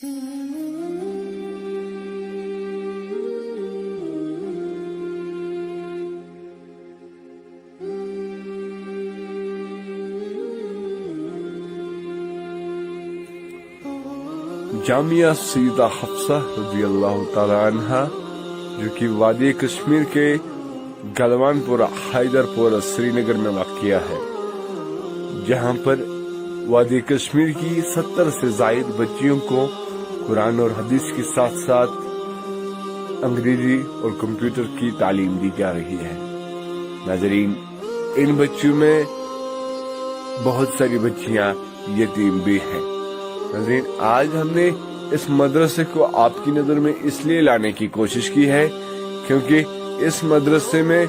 जामिया सईदा हफ्सा रज़ी अल्लाह ताला अन्हा, जो कि वादी कश्मीर के गलवानपुरा हैदरपुरा श्रीनगर में वाक़िया है, जहां पर वादी कश्मीर की 70 से ज़ायद बच्चियों को कुरान और हदीस के साथ साथ अंग्रेजी और कंप्यूटर की तालीम दी जा रही है। नाज़रीन, इन बच्चियों में बहुत सारी बच्चियां यतीम भी हैं। नाज़रीन, आज हमने इस मदरसे को आपकी नज़र में इसलिए लाने की कोशिश की है क्योंकि इस मदरसे में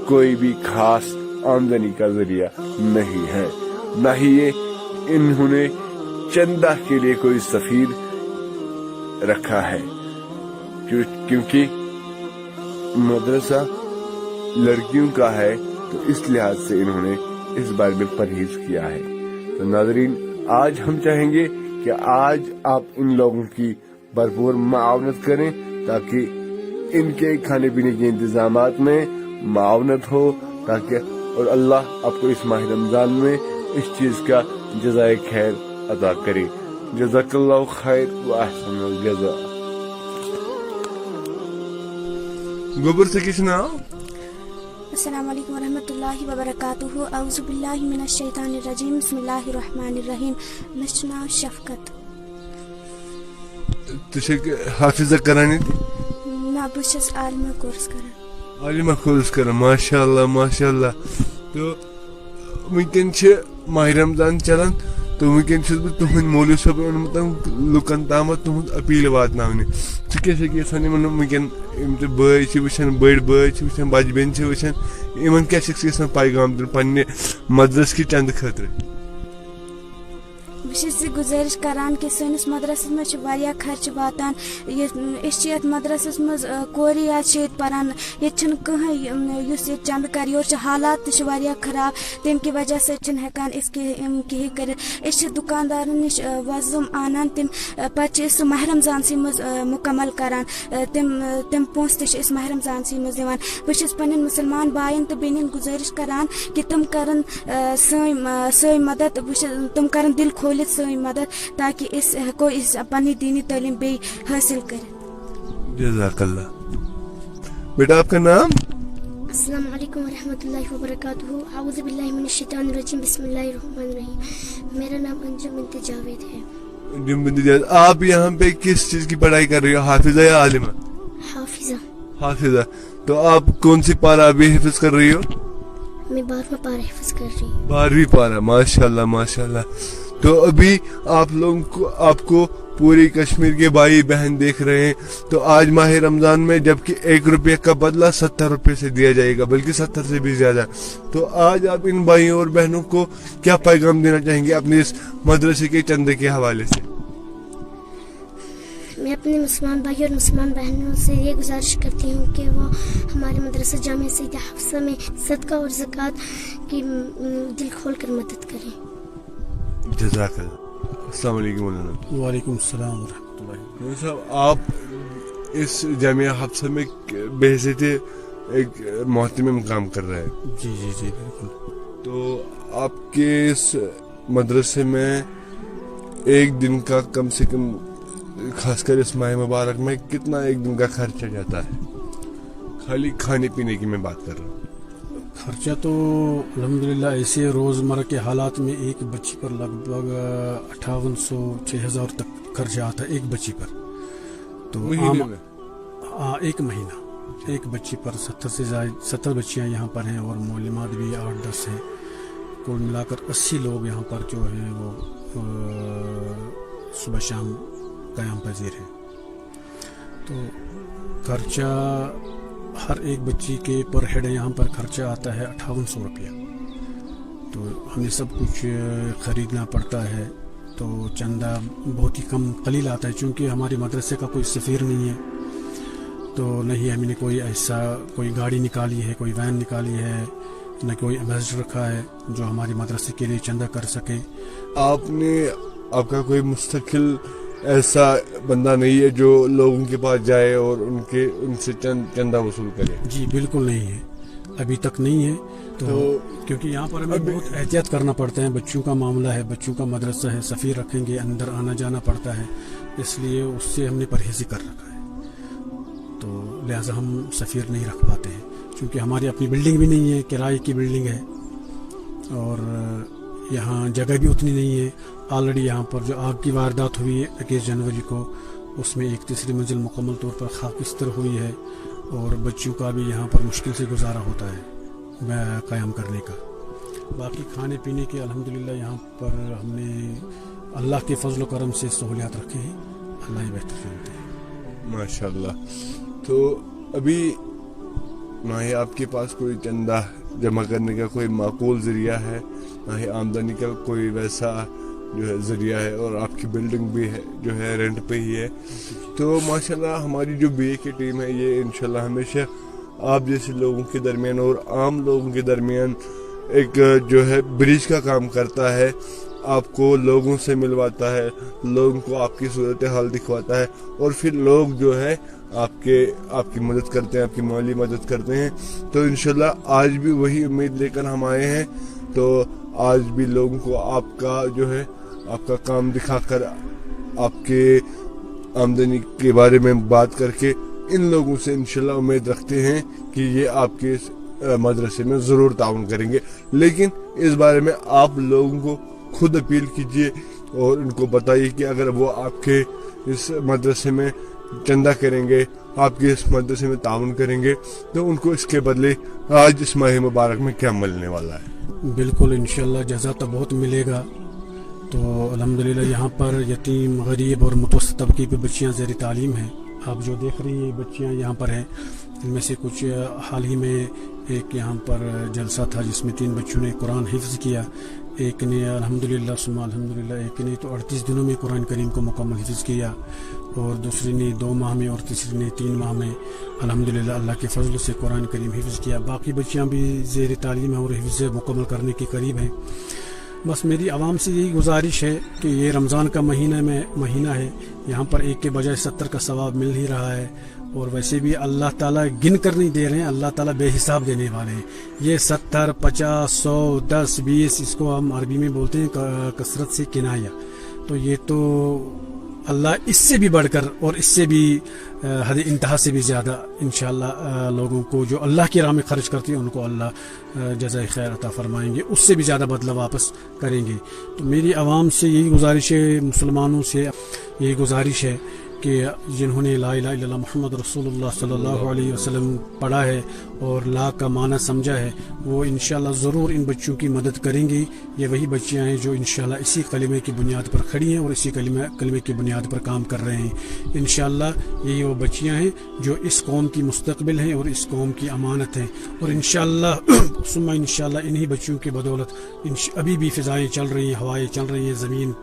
कोई भी खास आमदनी का जरिया नहीं है, न ही ये इन्होंने चंदा के लिए कोई सफीर रखा है, क्योंकि मदरसा लड़कियों का है, तो इस लिहाज से इन्होंने इस बारे में परहेज किया है। तो नाज़रीन, आज हम चाहेंगे कि आज आप इन लोगों की भरपूर मावनत करें ताकि इनके खाने पीने के इंतजामात में मावनत हो, ताकि और अल्लाह आपको इस माह रमजान में इस चीज का जज़ाए खैर अदा करे। जज़ाकल्लाहु खैर व अहसनुल जज़ा। गोबर से किसना अस्सलाम वालेकुम वरहमतुल्लाहि वबरकातुहू। औज़ु बिल्लाहि मिनश शैतानिर रजीम। बिस्मिल्लाहिर रहमानिर रहीम। मेरा शफकत। तुझे हाफिज़ा करानी थी? ना, बस आलिमा कोर्स करन। आलिमा कोर्स करन, माशाअल्लाह माशाअल्लाह। तो वुनकन माह रमजान चलान, तो वुनकन तुहद मौलवी साहब ओनमुत लुकन ताम तुहद अपील वातनावने। वन वुनकन बय वुचान, बड़ बय वुचान, बज बेन वुचान, इन क्या पैगाम दिन पन्ने मदरस की चंद खतर? बस गुजारिश करान कि सैनिस मदरसस मज वारिया खर्च वातान। यत मदरसस मज कोरी पारान, ये कहीं चंद कर, योर हालात वारिया खराब, तम की वजह से हेकान कहीं कर। दुकानदारन नश वजम आनान, तम पे माह रमजान सी मज मुकम्मल करान, तम पोस त माह रमजान सी मज दिवान। बस पन्न मुसलमान बायन तो बेनिन गुजारिश करान कि तुम करन सही मदद, तुम करन दिल खोल सही मदद, ताकि इस को इस अपनी दीनी तालीम बे हासिल करें। जज़ाकल्लाह। बेटा आपका नाम? अस्सलाम वालेकुम वरहमतुल्लाहि वबरकातुहू। औज़ु बिल्लाहि मिनश शैतानिर रजीम। बिस्मिल्लाहिर रहमानिर रहीम। मेरा नाम अंजुम बिन्त जावेद है। अंजुम बिन्त जावेद, आप यहाँ पे किस चीज की पढ़ाई कर रही हो, हाफिजा या आलिमा? हाफिजा। हाफिजा। तो आप कौन सी पारा अभी हिफ्ज कर रही हो? मैं 12वां पारा हिफ्ज कर रही हूँ। 12वीं पारा, माशाल्लाह माशाल्लाह। तो अभी आप लोगों को, आपको पूरी कश्मीर के भाई बहन देख रहे हैं, तो आज माह रमजान में जबकि 1 रुपये का बदला 70 रुपये से दिया जाएगा, बल्कि 70 से भी ज्यादा। तो आज आप इन भाइयों और बहनों को क्या पैगाम देना चाहेंगे अपने इस मदरसे के चंदे के हवाले से? मैं अपने मुसलमान भाई और मुसलमान बहनों से ये गुजारिश करती हूँ कि वो हमारे मदरसा जामिया सईदा हफ्सा में सदका और ज़कात की दिल खोल कर मदद करें। जज़ाकल्लाह। अस्सलाम वालेकुम। वालेकुम सलाम व रहमतुल्लाहि। साहब, आप इस जामिया हफ्सा में बेहज़्ज़त एक मोहतमिम काम कर रहे हैं? जी जी जी बिल्कुल। तो आपके इस मदरसे में एक दिन का कम से कम, खासकर इस माह मुबारक में, कितना एक दिन का खर्चा जाता है? खाली खाने पीने की मैं बात कर रहा हूँ। खर्चा तो अल्हम्दुलिल्लाह ऐसे रोज़मर्रा के हालात में एक बच्ची पर लगभग 5800-6000 तक खर्चा आता है एक बच्ची पर। तो महीने में? एक महीना एक बच्ची पर 70 बच्चियाँ यहाँ पर हैं और मौलमात भी 8-10 हैं। कुल मिलाकर 80 लोग यहाँ पर जो हैं वो सुबह शाम क़याम पज़ीर हैं। तो खर्चा हर एक बच्ची के पर हेड यहाँ पर खर्चा आता है 5800 रुपया। तो हमें सब कुछ ख़रीदना पड़ता है, तो चंदा बहुत ही कलील आता है, चूँकि हमारे मदरसे का कोई सफ़ीर नहीं है, तो नहीं हमने कोई ऐसा कोई गाड़ी निकाली है, कोई वैन निकाली है, न कोई एम्बेसडर रखा है जो हमारे मदरसे के लिए चंदा कर सके। आपका कोई मुस्तकिल ऐसा बंदा नहीं है जो लोगों के पास जाए और उनसे चंदा वसूल करे। जी बिल्कुल नहीं है, अभी तक नहीं है। तो क्योंकि यहाँ पर हमें बहुत एहतियात करना पड़ता है, बच्चों का मामला है, बच्चों का मदरसा है, सफ़ीर रखेंगे, अंदर आना जाना पड़ता है, इसलिए उससे हमने परहेज़ी कर रखा है। तो लिहाजा हम सफ़ीर नहीं रख पाते हैं, क्योंकि हमारी अपनी बिल्डिंग भी नहीं है, किराए की बिल्डिंग है और यहाँ जगह भी उतनी नहीं है। ऑलरेडी यहाँ पर जो आग की वारदात हुई है 21 जनवरी को, उसमें एक तीसरी मंजिल मुकम्मल तौर पर खाकिस्तर हुई है और बच्चों का भी यहाँ पर मुश्किल से गुजारा होता है क़याम करने का। बाकी खाने पीने के अल्हम्दुलिल्लाह यहाँ पर हमने अल्लाह के फजल करम से सहूलियात रखे हैं, अल्लाह ही बेहतर जानते हैं। माशाल्लाह। तो अभी ना ही आपके पास कोई चंदा जमा करने का कोई माकूल ज़रिया है, ना ही आमदनी का कोई वैसा जो है ज़रिया है, और आपकी बिल्डिंग भी है जो है रेंट पे ही है। तो माशाल्लाह हमारी जो BA की टीम है ये इंशाल्लाह हमेशा आप जैसे लोगों के दरमियान और आम लोगों के दरमियान एक जो है ब्रिज का काम करता है, आपको लोगों से मिलवाता है, लोगों को आपकी सूरत हाल दिखवाता है और फिर लोग जो है आपकी मदद करते हैं, आपकी माली मदद करते हैं। तो इंशाल्लाह आज भी वही उम्मीद लेकर हम आए हैं। तो आज भी लोगों को आपका जो है आपका काम दिखाकर, आपके आमदनी के बारे में बात करके इन लोगों से इंशाल्लाह उम्मीद रखते हैं कि ये आपके इस मदरसे में ज़रूर ताउन करेंगे। लेकिन इस बारे में आप लोगों को खुद अपील कीजिए और उनको बताइए कि अगर वो आपके इस मदरसे में चंदा करेंगे, आपके इस मदरसे में ताउन करेंगे, तो उनको इसके बदले आज इस माह मुबारक में क्या मिलने वाला है। बिल्कुल इंशाल्लाह जज़ा तो बहुत मिलेगा। तो अल्हम्दुलिल्लाह यहाँ पर यतीम, गरीब और मुतवस्सित तबके पे बच्चियाँ ज़ेर तालीम हैं। आप जो देख रही हैं बच्चियाँ यहाँ पर हैं, इनमें से कुछ हाल ही में एक यहाँ पर जलसा था जिसमें 3 बच्चों ने कुरान हिफ्ज़ किया। एक ने अल्हम्दुलिल्लाह सुम्मा अल्हम्दुलिल्लाह, एक ने तो 38 दिनों में कुरान करीम को मुकम्मल हिफ्ज़ किया, और दूसरी ने 2 माह में, और तीसरी ने 3 माह में अल्हम्दुलिल्लाह अल्लाह के फजल से कुरान करीम हिफ्ज़ किया। बाकी बच्चियाँ भी ज़ेर तालीम है और हिफ्ज़ मुकम्मल करने के करीब हैं। बस मेरी आवाम से यही गुजारिश है कि ये रमज़ान का महीना है, यहाँ पर एक के बजाय 70 का सवाब मिल ही रहा है, और वैसे भी अल्लाह ताला गिन कर नहीं दे रहे हैं, अल्लाह ताला बेहिसाब देने वाले हैं। ये 70, 50, 100, 10, 20, इसको हम अरबी में बोलते हैं कसरत से किनाया। तो ये तो अल्लाह इससे भी बढ़कर और इससे भी हद इंतहा से भी ज़्यादा इंशाअल्लाह लोगों को जो अल्लाह की राह में खर्च करती है उनको अल्लाह जज़ाए खैर अता फरमाएंगे, उससे भी ज़्यादा बदला वापस करेंगे। तो मेरी आवाम से यही गुजारिश है, मुसलमानों से यही गुजारिश है कि जिन्होंने ला इलाहा इल्लल्लाह मुहम्मद रसूलुल्लाह सल्लल्लाहु अलैहि वसल्लम पढ़ा है और ला का माना समझा है, वो इंशाअल्लाह ज़रूर इन बच्चों की मदद करेंगी। ये वही बच्चियाँ हैं जो इंशाअल्लाह इसी कलिमे की बुनियाद पर खड़ी हैं और इसी कलिमे की बुनियाद पर काम कर रहे हैं। इंशाअल्लाह यही वो बच्चियाँ हैं जो इस कौम की मुस्तकबिल हैं और इस कौम की अमानत हैं, और इंशाअल्लाह सुम्मा इंशाअल्लाह इन्हीं बच्चों की बदौलत अभी भी फ़िज़ाएँ चल रही हैं, हवाएँ चल रही हैं, ज़मीन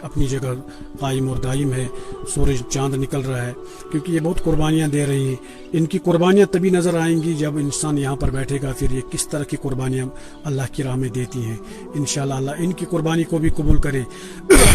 अपनी जगह कायम और दायम है, सूरज चांद निकल रहा है, क्योंकि ये बहुत कुर्बानियाँ दे रही हैं। इनकी कुर्बानियाँ तभी नज़र आएंगी जब इंसान यहाँ पर बैठेगा, फिर ये किस तरह की कुर्बानियाँ अल्लाह की राह में देती हैं। इंशाअल्लाह अल्लाह इनकी कुर्बानी को भी कबूल करे।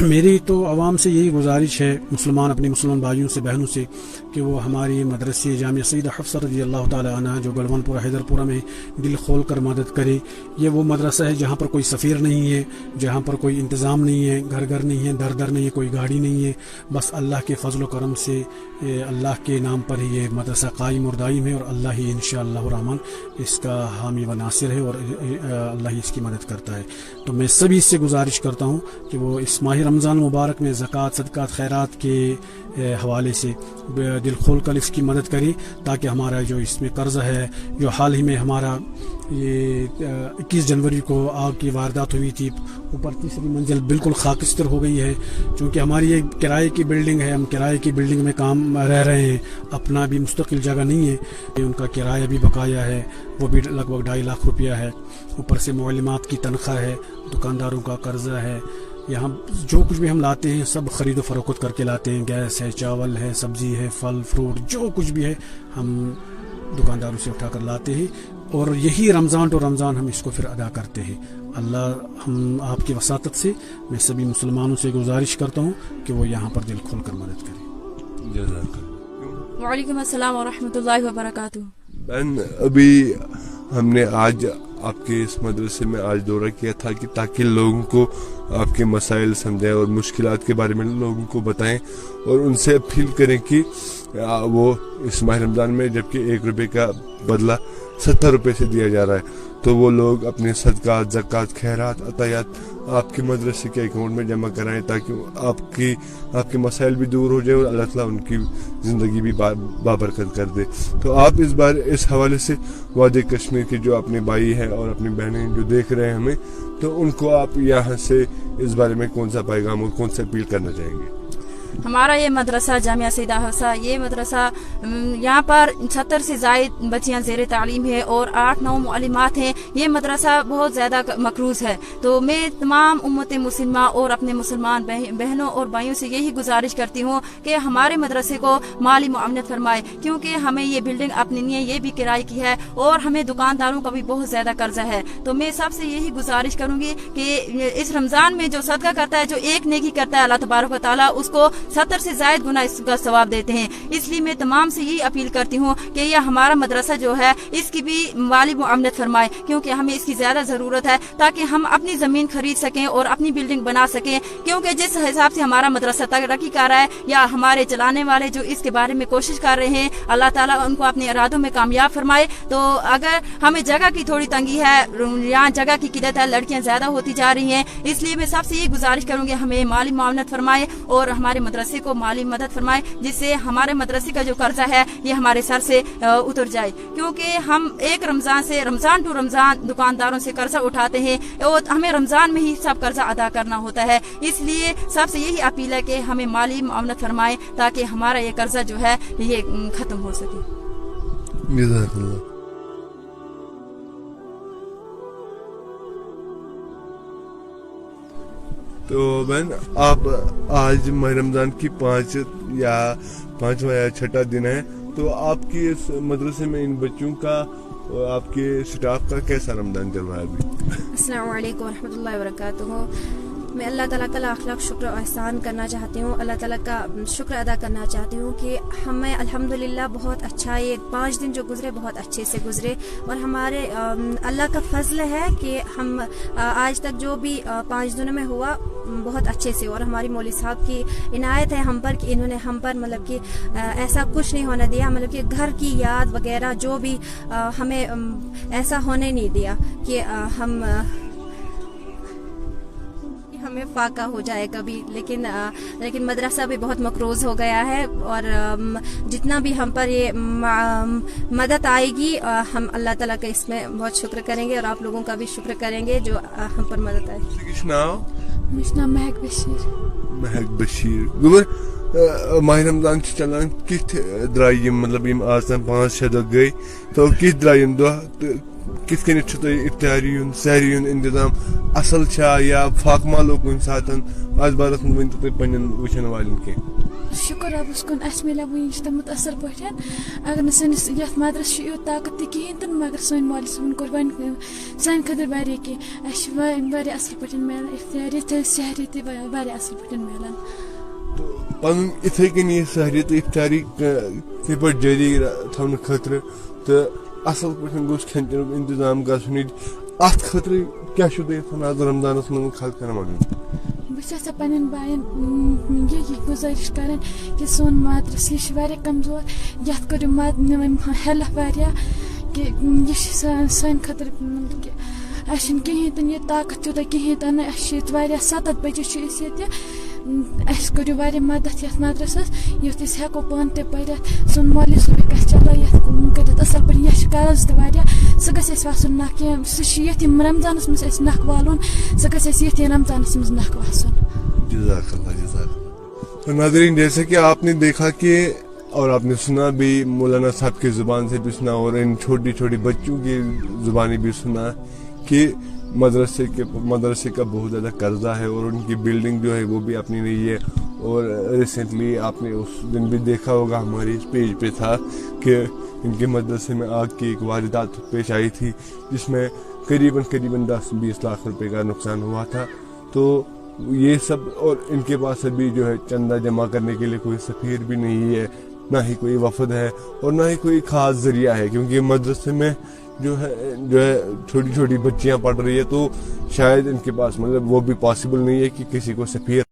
मेरी तो आवाम से यही गुजारिश है, अपने मुसलमान भाइयों से, बहनों से, कि वो हमारी मदरसे जामिया सईदा हफ्सा रज़ी अल्लाह ताला अन्हा जो गलवनपुरा हैदरपुरा में दिल खोल कर मदद करे। ये वो मदरसा है जहाँ पर कोई सफ़ीर नहीं है, जहाँ पर कोई इंतज़ाम नहीं है, घर नहीं है, दर नहीं है, कोई गाड़ी नहीं है, बस अल्लाह के फजल करम से अल्लाह के नाम पर ही ये मदरसा कायम और दायम है, और अल्लाह ही इंशाअल्लाह रहमान इसका हामी व नासिर है, और अल्लाह ही इसकी मदद करता है। तो मैं सभी से गुजारिश करता हूँ कि वो इस माह रमज़ान मुबारक में ज़कात, सदक़ात, खैरात के हवाले से दिल खोल कर इसकी मदद करें, ताकि हमारा जो इसमें कर्ज़ है, जो हाल ही में हमारा ये 21 जनवरी को आग की वारदात हुई थी, ऊपर तीसरी मंजिल बिल्कुल खाकिस्तर हो गई है, क्योंकि हमारी ये किराए की बिल्डिंग है, हम किराए की बिल्डिंग में काम रह रहे हैं, अपना भी मुस्तकिल जगह नहीं है, उनका किराया भी बकाया है, वो भी लगभग 2.5 लाख रुपया है, ऊपर से मुअल्लिमात की तनख्वाह है, दुकानदारों का कर्जा है, यहाँ जो कुछ भी हम लाते हैं सब खरीदो फरोख्त करके लाते हैं, गैस है, चावल है, सब्जी है, फल फ्रूट जो कुछ भी है हम दुकानदारों से उठाकर लाते हैं, और यही रमज़ान तो रमज़ान हम इसको फिर अदा करते हैं। अल्लाह हम आपकी वसातत से मैं सभी मुसलमानों से गुजारिश करता हूँ कि वो यहाँ पर दिल खोल कर मदद करें। वालेकुम अस्सलाम व रहमतुल्लाहि व बरकातुहू। बहन, अभी हमने आज आपके इस मदरसे में आज दौरा किया था कि ताकि लोगों को आपके मसाइल समझें और मुश्किलात के बारे में लोगों को बताएं और उनसे अपील करें कि वो इस माह रमज़ान में जबकि 1 रुपये का बदला 70 रुपये से दिया जा रहा है, तो वो लोग अपने सदकात, ज़कात, खैरात, अतायात आपके मदरसे के अकाउंट में जमा कराएं ताकि आपके मसाइल भी दूर हो जाए और अल्लाह ताला उनकी ज़िंदगी भी बाबरकत कर दे। तो आप इस बार इस हवाले से वादी कश्मीर के जो अपने भाई हैं और अपनी बहनें जो देख रहे हैं हमें, तो उनको आप यहाँ से इस बारे में कौन सा पैगाम और कौन सा अपील करना चाहेंगे? हमारा ये मदरसा जामिया सईदा हफ्सा, ये मदरसा यहाँ पर 70 से ज़ायद बच्चियाँ ज़ेर तालीम है और 8-9 मुअल्लिमात हैं। ये मदरसा बहुत ज़्यादा मकरूज़ है। तो मैं तमाम उम्मत मुस्लिमा और अपने मुसलमान बहनों और भाइयों से यही गुजारिश करती हूँ कि हमारे मदरसे को माली मुआवनत फरमाए, क्योंकि हमें ये बिल्डिंग अपनी नहीं है, ये भी किराए की है और हमें दुकानदारों का भी बहुत ज़्यादा कर्जा है। तो मैं सबसे यही गुजारिश करूँगी कि इस रमज़ान में जो सदका करता है, जो एक नेकी करता है, अल्लाह तबारक व तआला उसको 70 से ज़ायद गुना इसका सवाब देते हैं। इसलिए मैं तमाम से यही अपील करती हूँ कि यह हमारा मदरसा जो है इसकी भी माली मुआवनत फरमाए, क्योंकि हमें इसकी ज़्यादा ज़रूरत है ताकि हम अपनी ज़मीन खरीद सकें और अपनी बिल्डिंग बना सकें। क्योंकि जिस हिसाब से हमारा मदरसा तरक्की कर रहा है या हमारे चलाने वाले जो इसके बारे में कोशिश कर रहे हैं, अल्लाह ताला उनको अपने इरादों में कामयाब फरमाए। तो अगर हमें जगह की थोड़ी तंगी है, यहाँ जगह की किल्लत है, लड़कियाँ ज़्यादा होती जा रही हैं, इसलिए मैं सबसे ये गुजारिश करूँगी हमें माली मुआवनत फरमाए और हमारे मदरसे को माली मदद फरमाए, जिससे हमारे मदरसे का जो कर्जा है ये हमारे सर से उतर जाए। क्योंकि हम एक रमज़ान से रमज़ान टू रमज़ान दुकानदारों से कर्जा उठाते हैं और हमें रमज़ान में ही सब कर्जा अदा करना होता है। इसलिए सबसे यही अपील है कि हमें माली मुआवनत फरमाए ताकि हमारा ये कर्जा जो है ये ख़त्म हो सके। तो बहन, आप आज माह रमज़ान की 5वां या 6ठा दिन है, तो आपकी इस मदरसे में इन बच्चों का और आपके स्टाफ का कैसा रमज़ान चल रहा है अभी? अस्सलाम वालेकुम रहमतुल्लाहि व बरकातुहू। मैं अल्लाह ताला का लाख लाख शुक्र और एहसान करना चाहती हूँ, अल्लाह ताला का शुक्र अदा करना चाहती हूँ कि हमें अल्हम्दुलिल्लाह बहुत अच्छा ये 5 दिन जो गुजरे बहुत अच्छे से गुजरे और हमारे अल्लाह का फजल है कि हम आज तक जो भी 5 दिनों में हुआ बहुत अच्छे से, और हमारी मौलवी साहब की इनायत है हम पर कि इन्होंने हम पर मतलब कि ऐसा कुछ नहीं होने दिया, मतलब कि घर की याद वगैरह जो भी हमें ऐसा होने नहीं दिया कि हमें फाका हो जाए कभी। लेकिन मदरसा भी बहुत मकरूज़ हो गया है और जितना भी हम पर ये मदद आएगी हम अल्लाह ताला का इसमें बहुत शुक्र करेंगे और आप लोगों का भी शुक्र करेंगे जो हम पर मदद आए। महक बशीर गुबर माह रमज़ान चलान कित द्राय मतलब यम आज 5-6 दो गई, तो कित द्राय दो कित कन इफ्तारी सहरी इंतजाम असल या फाक मालो कुन सातन आज बारत में वन तो पन्न वचन वालन के शुक्र रबस कुन अस मिले वन तमुत असल पे अगर सनिस यथ मदरस यूत ताकत तहन तो मगर सन माली सबन कोर वन सान खतर वारिया कि असल पे मिलान इफ्तारी तो सहरी ते असल पे मिलान। पन इथे कन यह सहरी तो इफ्तारी के पे जारी थवन खतर तो असल पे गोस खेन चेन इंतजाम गन अत खतर क्या आज रमजान मन खल्क वन बस पन बायन ये गुजारिश कर कि सोन मदरस यह कमजोर यथ करो हेल्प वारिया कि यह सान खतर कहें तो यह ताकत तूत कहें तो 7 बजे करो मदद ये मदरसस युत हेको पान ते पढ़ सोन मौलवी सब कह चलो कर असल पे कर्ज तह गस वसन नख सह रमजान मज नख वालन सह गस रमजान मज नख वसन। तो नाज़रीन, जैसे कि आपने देखा कि और आपने सुना भी मौलाना साहब की ज़ुबान से भी सुना और इन छोटी छोटी बच्चों की ज़ुबानी भी सुना कि मदरसे का बहुत ज़्यादा कर्जा है और उनकी बिल्डिंग जो है वो भी अपनी नहीं है। और रिसेंटली आपने उस दिन भी देखा होगा हमारे इस पेज पे था कि इनके मदरसे में आग की एक वारदात पेश आई थी जिसमें करीबन 10-20 लाख रुपए का नुकसान हुआ था। तो ये सब, और इनके पास अभी जो है चंदा जमा करने के लिए कोई सफ़ीर भी नहीं है, ना ही कोई वफद है और ना ही कोई ख़ास ज़रिया है, क्योंकि मदरसे में जो है छोटी छोटी बच्चियां पढ़ रही है, तो शायद इनके पास मतलब वो भी पॉसिबल नहीं है कि किसी को सफ़ीर